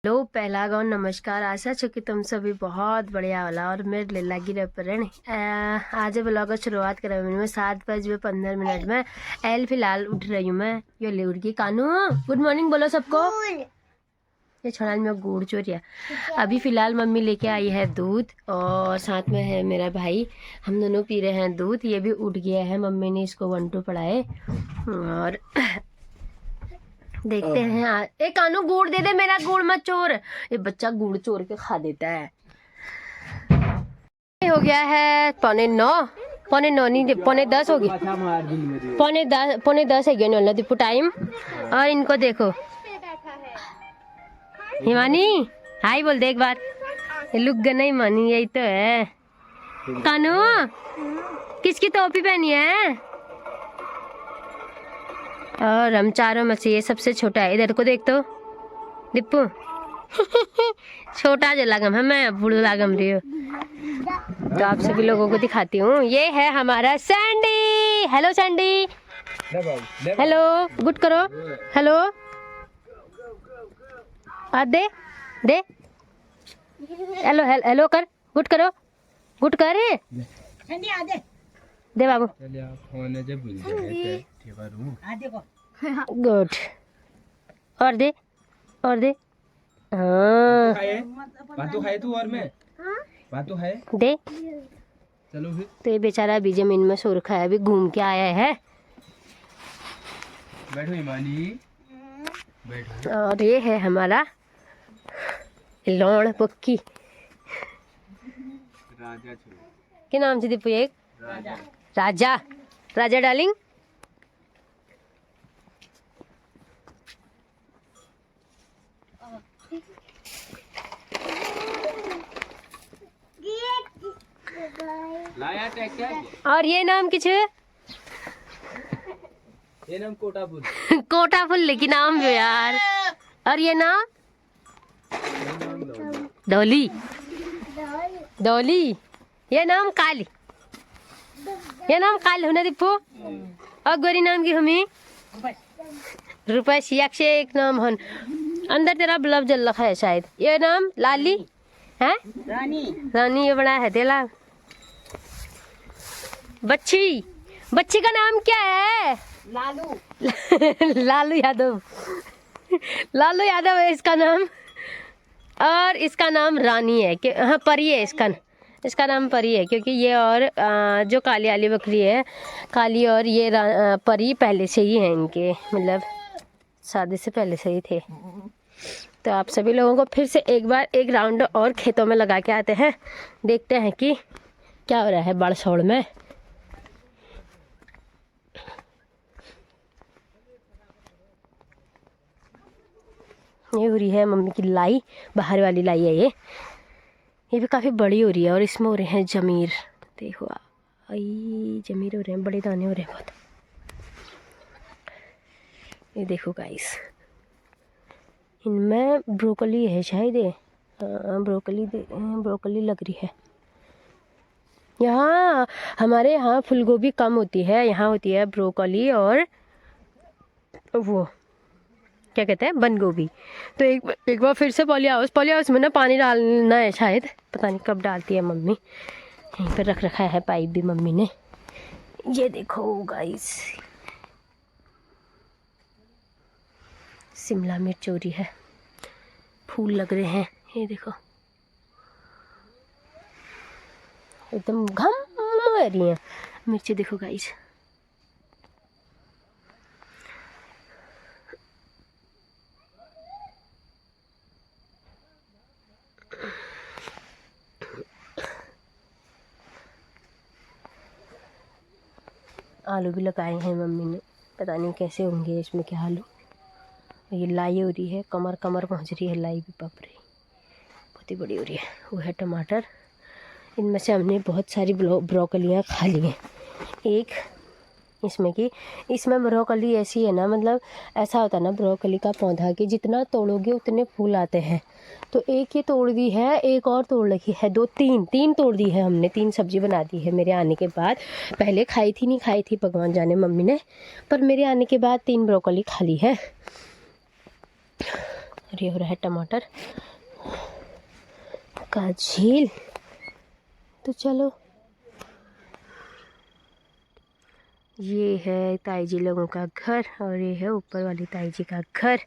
Hello पहला गाँव नमस्कार। आशा छो कि तुम सभी बहुत बढ़िया होला और मेरे ले लगी रहे पर आज ब्लॉग की शुरुआत कर रही हूँ मैं 7:15 में। एल फिलहाल उठ रही हूँ मैं। यो ले उठ गई कानू। गुड मॉर्निंग बोलो सबको। ये छोड़ा में गुड़ चोरिया। अभी फिलहाल मम्मी लेके आई है दूध और साथ में है मेरा भाई। हम दोनों पी रहे हैं दूध। ये भी उठ गया है। मम्मी ने इसको 1 2 पढ़ाए और देखते हैं। एक कानू गुड़ दे दे, मेरा गुड़ मत चोर। ये बच्चा गुड़ चोर के खा देता है। हो गया है 9:15, 9:15 नहीं 9:10 हो गया। 9:10 है गया नॉला दीपू टाइम। और इनको देखो हिमानी हाय बोल दे एक बार। लुक गना हिमानी यही तो है। कानू किसकी टोपी पहनी है? और हम चारों में से ये सबसे छोटा है। इधर को देख तो दीपू छोटा जो लागम है, मैं बूढ़ लागम रही हूँ। तो आप सभी लोगों को दिखाती हूँ। ये है हमारा Sandy. Hello Sandy. Hello good करो। हेलो आ दे दे। हेलो हेलो कर। गुड करो। गुड कर दे बाबू। गुड और दे और दे। हाँ बातों खाए तू और मैं बातों है दे। चलो फिर। तो ये बेचारा अभी जमीन में सो रखा है। अभी घूम के आया है। बैठो ईमानी बैठो। और ये है हमारा लौड़ पक्की। राजा क्या नाम से दीपू? एक राजा राजा। राजा डार्लिंग। लाया ट्रैक्टर। और ये नाम किछ? ये नाम कोटा फूल। कोटा फुल लेकिन नाम जो यार। और ये नाम डोली। डोली। ये नाम काली। ये नाम काली होना दीपू। और गोरी नाम की हमी रुपये सियाक से एक नाम हन। अंदर तेरा बल्ब जल रखा है शायद। ये नाम लाली है। रानी। रानी ये बड़ा है तेला। बच्ची। बच्ची का नाम क्या है? लालू। लालू यादव। लालू यादव है इसका नाम। और इसका नाम रानी है कि हाँ परी है। इसका नाम परी है क्योंकि ये और जो काली वाली बकरी है काली और ये परी पहले से ही है इनके, मतलब शादी से पहले से ही थे। तो आप सभी लोगों को फिर से एक बार एक राउंड और खेतों में लगा के आते हैं। देखते हैं कि क्या हो रहा है बड़सोड़ में। ये हो रही है मम्मी की लाई। बाहर वाली लाई है ये भी काफ़ी बड़ी हो रही है। और इसमें हो रहे हैं जमीर। देखो आई जमीर हो रहे हैं, बड़े दाने हो रहे हैं बहुत। ये देखो गाइस इनमें ब्रोकली है शायद। ये ब्रोकली लग रही है। यहाँ हमारे यहाँ फूलगोभी कम होती है। यहाँ होती है ब्रोकली और वो क्या कहते हैं बंद गोभी। तो एक बार फिर से पॉली हाउस में ना पानी डालना है शायद। पता नहीं कब डालती है मम्मी। यहीं पर रख रखा है पाइप भी मम्मी ने। ये देखो गाइस शिमला मिर्च हो रही है। फूल लग रहे हैं। ये देखो एकदम घम रही है मिर्ची। देखो गाइस आलू भी लगाए हैं मम्मी ने। पता नहीं कैसे होंगे इसमें क्या आलू। ये लाई हो रही है। कमर पहुंच रही है लाई भी। बाप रे बहुत ही बड़ी हो रही है। वो है टमाटर। इनमें से हमने बहुत सारी ब्रोकलियाँ खा ली हैं। एक इसमें ब्रोकली ऐसी है ना, मतलब ऐसा होता है ना ब्रोकली का पौधा कि जितना तोड़ोगे उतने फूल आते हैं। तो एक ये तोड़ दी है, एक और तोड़ रखी है। तीन तोड़ दी है हमने। 3 सब्जी बना दी है मेरे आने के बाद। पहले नहीं खाई थी भगवान जाने मम्मी ने, पर मेरे आने के बाद 3 ब्रोकली खा ली है। और ये हो रहा है टमाटर का झील। तो चलो, ये है ताई जी लोगों का घर और ये है ऊपर वाली ताई जी का घर।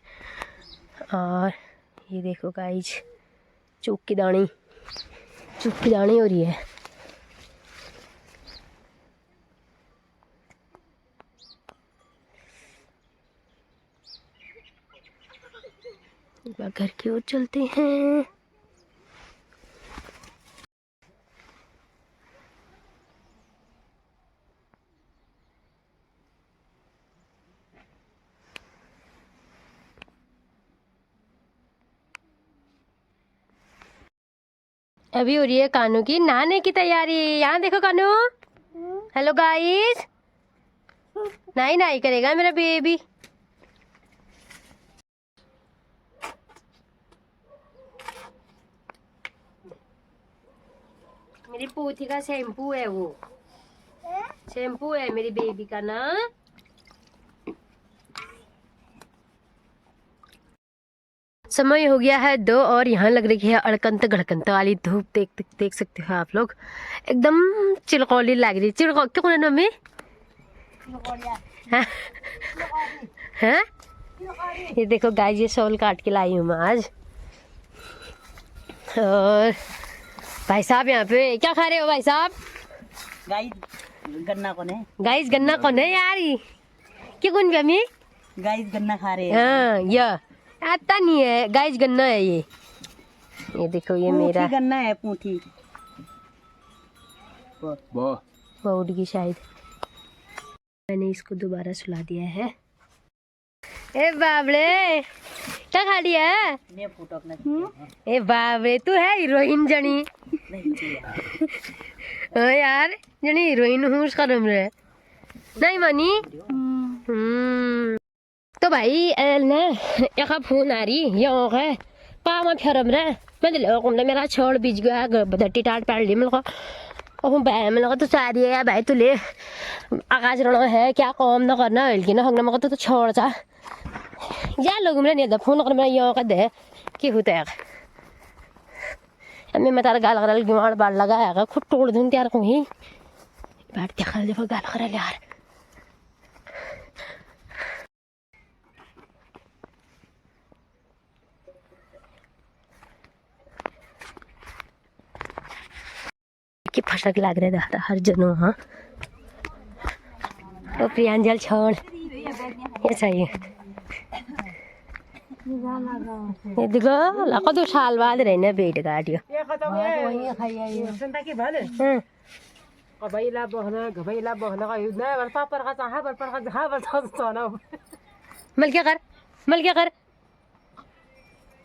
और ये देखो गाइज, चूक की दानी हो रही है। घर की ओर चलते हैं। अभी हो रही है कानू की नहाने की तैयारी। यहाँ देखो कानू। हेलो गाइस, नाई नाई करेगा मेरा बेबी। मेरी पोथी का शैम्पू है वो, शैम्पू है मेरी बेबी का ना। समय हो गया है 2 और यहाँ लग रही है अड़कंत गड़कंत वाली धूप। देख सकते हो आप लोग, एकदम चिलकौली लग रही। चिलकौ क्यों ना मम्मी? हैं? ये देखो गाइस, ये शॉल काट के लाई हूँ मैं आज। और भाई साहब यहाँ पे क्या खा रहे हो भाई साहब? गाइस गन्ना कौन है? गाइस गन्ना कौन है यार? क्या कौन मम्मी? गाइस गन्ना खा रहे हैं। हाँ, यह आता नहीं है गाइस, गन्ना है ये देखो, ये मेरा गन्ना है पूंठी। वो उड़ गई शायद। मैंने इसको दोबारा सुला दिया है। ए बाबले, क्या खा लिया है? ए बाबरे, तू है हीरोइन जनी। हाँ यार, जनी हीरोइन हूँ उसका नाम है नहीं मानी। तो भाई ना एक फोन आ रही यहाँ है पा मैं फिर मैं मेरा छोड़ बीच गया धट्टी टाट पाड़ ली। मेरे को मेरे को तो चाह रही है भाई, तू ले आकाश रहना है क्या काम ना करना हल्की ना होना। मेरे को तो छोड़ जा या लोग मेरे नहीं फोन कर मेरा यहाँ का दे कि होता है। मैं तारा गाल करा गिमाड़ बाढ़ लगा खुद तोड़ दूँ त्यार को ही बैठ देखा देखो गाल करा यार। कि फटक लग रहे दादा हर जनो। हाँ तो प्रियांजल छोड़ ये चाहिए। ये देखो लाखों तो साल बाद रहने बेट गाड़ियो। मल क्या कर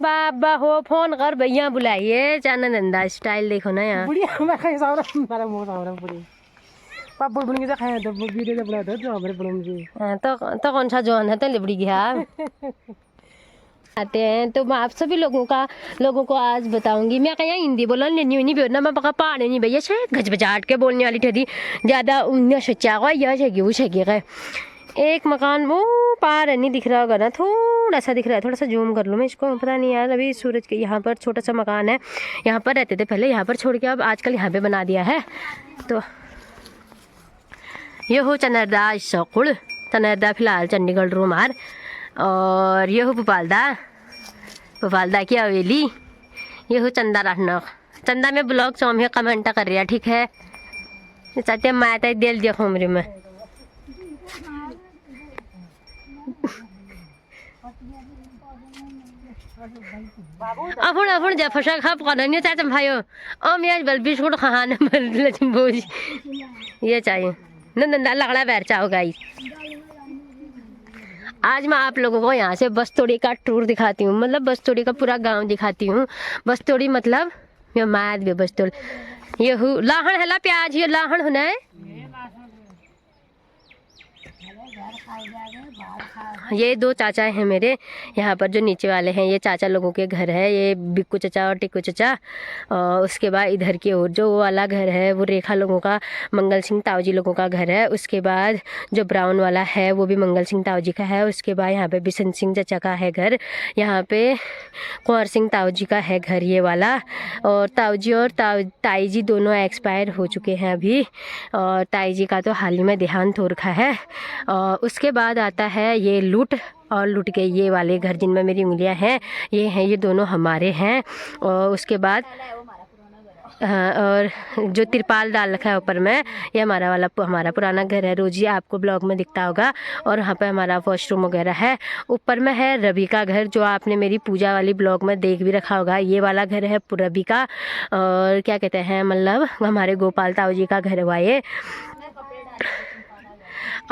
बाबा हो फोन कर भैया बुलाइए चाना धंधा स्टाइल देखो ना यार। तो कौन सा जवान है तो लिबड़ी गया आते हैं। तो मैं आप सभी लोगों को आज बताऊंगी। मैं कहीं हिंदी बोलने नहीं नहीं बोलना मैं पका पहाड़े नहीं भैया से गजबजाट के बोलने वाली ठहरी ज़्यादा उन्हें सोचा हुआ यह छेगी वो छेगी गए। एक मकान वो पार नहीं दिख रहा होगा ना, थोड़ा सा दिख रहा है। थोड़ा सा जूम कर लूँ मैं इसको, पता नहीं यार। अभी सूरज के यहाँ पर छोटा सा मकान है, यहाँ पर रहते थे पहले, यहाँ पर छोड़ के अब आजकल यहाँ पे बना दिया है। तो ये हो चनरदा स्कूल, चनरदा फिलहाल चंडीगढ़ रूम आर। और ये हो भोपालदा की हवेली। ये हो चंदा रखना चंदा में ब्लॉग चौमे कमेंट कर रहा ठीक है। चाहते मैं तो दिल दिया खोमरी में अपन जा फसा खा पकाना चाहते भाइयों। मैं आज बल बिस्कुट खाने बोझ ये चाहिए नंदा लगड़ा बैर चाहो गाइस। आज मैं आप लोगों को यहाँ से बस्तोड़ी का टूर दिखाती हूँ, मतलब बस्तोड़ी का पूरा गांव दिखाती हूँ। बस्तोड़ी मतलब ये माद भी बस्तोड़ी ये लाहन है ला प्याज ये लाहन होना है ये दो चाचा हैं मेरे यहाँ पर जो नीचे वाले हैं, ये चाचा लोगों के घर है, ये बिक्कू चाचा और टिक्कू चाचा। और उसके बाद इधर की ओर जो वो वाला घर है वो रेखा लोगों का, मंगल सिंह ताऊजी लोगों का घर है। उसके बाद जो ब्राउन वाला है वो भी मंगल सिंह ताऊजी का है। उसके बाद यहाँ पे बिशन सिंह चाचा का है घर, यहाँ पे कुंवर सिंह ताऊजी का है घर ये वाला। और ताऊजी और ताई जी दोनों एक्सपायर हो चुके हैं अभी, और ताई जी का तो हाल ही में देहांत हो रखा है। और उसके बाद आता है ये लूट, और लूट के ये वाले घर जिनमें मेरी उंगलियां हैं ये हैं, ये दोनों हमारे हैं। और उसके बाद हाँ, और जो तिरपाल डाल रखा है ऊपर में ये हमारा पुराना घर है, रोज ही आपको ब्लॉग में दिखता होगा। और वहाँ पे हमारा वॉशरूम वगैरह है। ऊपर में है रवि का घर, जो आपने मेरी पूजा वाली ब्लॉग में देख भी रखा होगा। ये वाला घर है रवि का, और क्या कहते हैं मतलब हमारे गोपाल ताऊ जी का घर हुआ ये।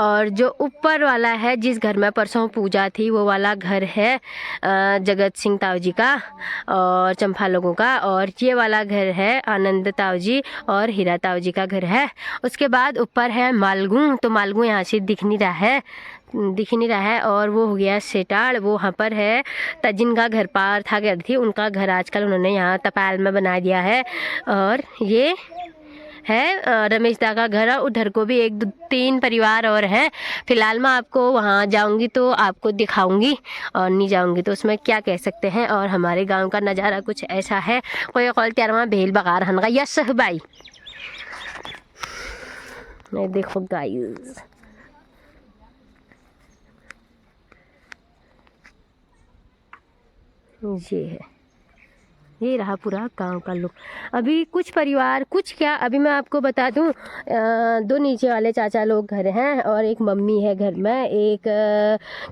और जो ऊपर वाला है जिस घर में परसों पूजा थी वो वाला घर है जगत सिंह ताऊ जी का और चंपा लोगों का। और ये वाला घर है आनंद ताऊ जी और हीरा ताऊ जी का घर है। उसके बाद ऊपर है मालगू, तो मालगू यहाँ से दिख नहीं रहा है। और वो हो गया सेटाड़, वो वहाँ पर है जिनका घर पार था घर थी उनका घर आजकल उन्होंने यहाँ तपाल में बना दिया है। और ये है रमेश दा का घर, उधर को भी 1-2-3 परिवार और है। फिलहाल मैं आपको वहाँ जाऊँगी तो आपको दिखाऊंगी, और नहीं जाऊँगी तो उसमें क्या कह सकते हैं। और हमारे गांव का नज़ारा कुछ ऐसा है। कोई कॉल त्यारमा भेल बगार हनगा यस भाई, मैं देखो गाइस ये है, ये रहा पूरा गांव का लुक। अभी कुछ परिवार कुछ क्या, अभी मैं आपको बता दूं 2 नीचे वाले चाचा लोग घर हैं और एक मम्मी है घर में, एक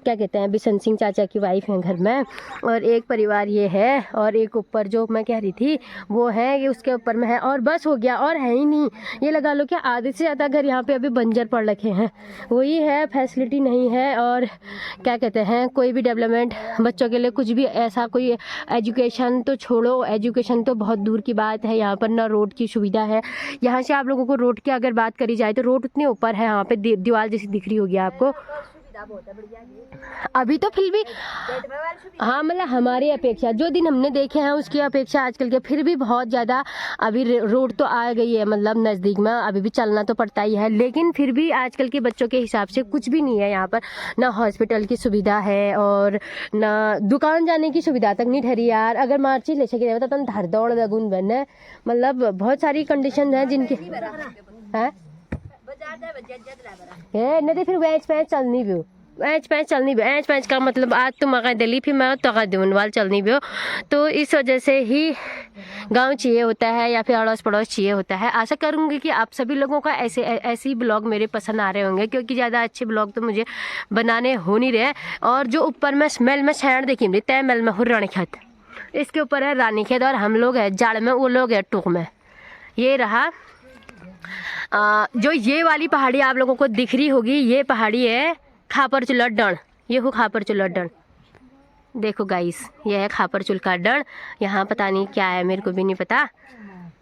क्या कहते हैं बिशन सिंह चाचा की वाइफ है घर में, और एक परिवार ये है। और एक ऊपर जो मैं कह रही थी वो है, ये उसके ऊपर में है। और बस हो गया, और है ही नहीं। ये लगा लो कि आधे से ज़्यादा घर यहाँ पे अभी बंजर पड़ रखे हैं, वही है, फैसिलिटी नहीं है। और क्या कहते हैं कोई भी डेवलपमेंट बच्चों के लिए कुछ भी ऐसा, कोई एजुकेशन तो छोड़ो, एजुकेशन तो बहुत दूर की बात है। यहाँ पर ना रोड की सुविधा है। यहाँ से आप लोगों को रोड की अगर बात करी जाए तो रोड उतने ऊपर है, यहाँ पे दीवार जैसी दिख रही होगी आपको अभी तो। फिर भी हाँ मतलब हमारी अपेक्षा जो दिन हमने देखे हैं उसकी अपेक्षा आजकल के फिर भी बहुत ज़्यादा अभी रोड तो आ गई है, मतलब नज़दीक में। अभी भी चलना तो पड़ता ही है, लेकिन फिर भी आजकल के बच्चों के हिसाब से कुछ भी नहीं है यहाँ पर। ना हॉस्पिटल की सुविधा है और ना दुकान जाने की सुविधा तक नहीं ठहरी यार। अगर मार्ची ले सके तो तुम धर दौड़ लगून बने, मतलब बहुत सारी कंडीशन है जिनकी है नहीं। फिर वैच पैच चलनी भी ऐच पैच का मतलब आज तुम अगर दिल्ली फिर मैं तो दून वाल चलनी भी हो। तो इस वजह से ही गांव चाहिए होता है या फिर अड़ोस पड़ोस चाहिए होता है। आशा करूंगी कि आप सभी लोगों का ऐसे ही ब्लॉग मेरे पसंद आ रहे होंगे, क्योंकि ज़्यादा अच्छे ब्लॉग तो मुझे बनाने हो नहीं रहे। और जो ऊपर में स्मेल में शहर देखी तय मेल में हुर्रानी खेत, इसके ऊपर है रानी खेत, और हम लोग है जाड़ में, वो लोग है टूक में। ये रहा जो ये वाली पहाड़ी आप लोगों को दिख रही होगी, ये पहाड़ी है खापर चुला डण। ये हो खापर चुला डण, देखो गाइस ये है खापर चुल का डण। यहाँ पता नहीं क्या है, मेरे को भी नहीं पता।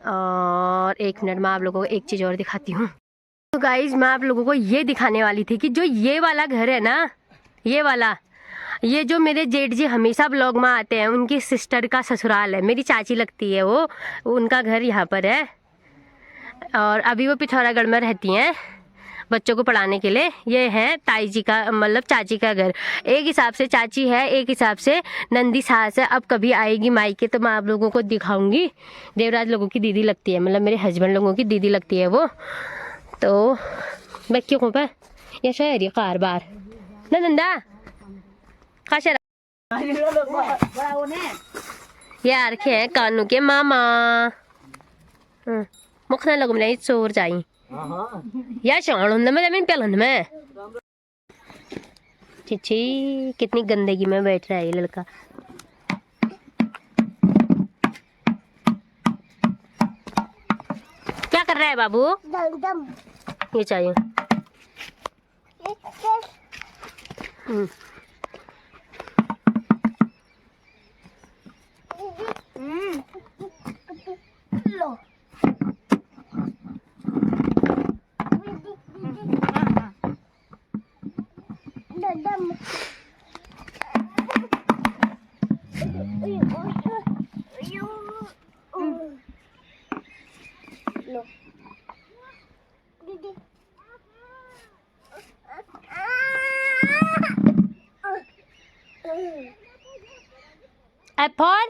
और 1 मिनट में आप लोगों को एक चीज़ और दिखाती हूँ। तो गाइस मैं आप लोगों को ये दिखाने वाली थी कि जो ये वाला घर है ना, ये वाला, ये जो मेरे जेठ जी हमेशा ब्लॉग में आते हैं, उनकी सिस्टर का ससुराल है, मेरी चाची लगती है वो, उनका घर यहाँ पर है। और अभी वो पिथौरागढ़ में रहती हैं बच्चों को पढ़ाने के लिए। ये है ताई जी का मतलब चाची का घर। एक हिसाब से चाची है, एक हिसाब से नंदी सास है। अब कभी आएगी मायके तो मैं आप लोगों को दिखाऊंगी। देवराज लोगों की दीदी लगती है, मतलब मेरे हस्बैंड लोगों की दीदी लगती है वो। तो मैं क्यों पर ये शहरी कार बार ना नंदा खाशा यार के कानू के मामा मुखना लगम नहीं चोर जाई या शान में जमीन पेलन में। चिची कितनी गंदगी में बैठ रहा है ये लड़का। क्या कर रहा है बाबू? ये चाहिए लो। F for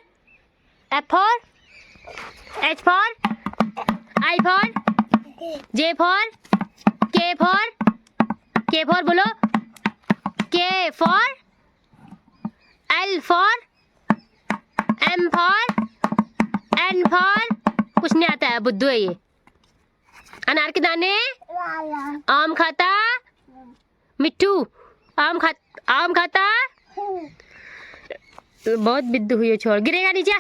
F for H for I for J for K for बोलो K for L for M for N for कुछ नहीं आता है, बुद्धू है ये। अनार के दाने, आम खाता, मिट्टू आम खाता। बहुत बिद्दू हुई है, छोड़ गिरेगा नीचे।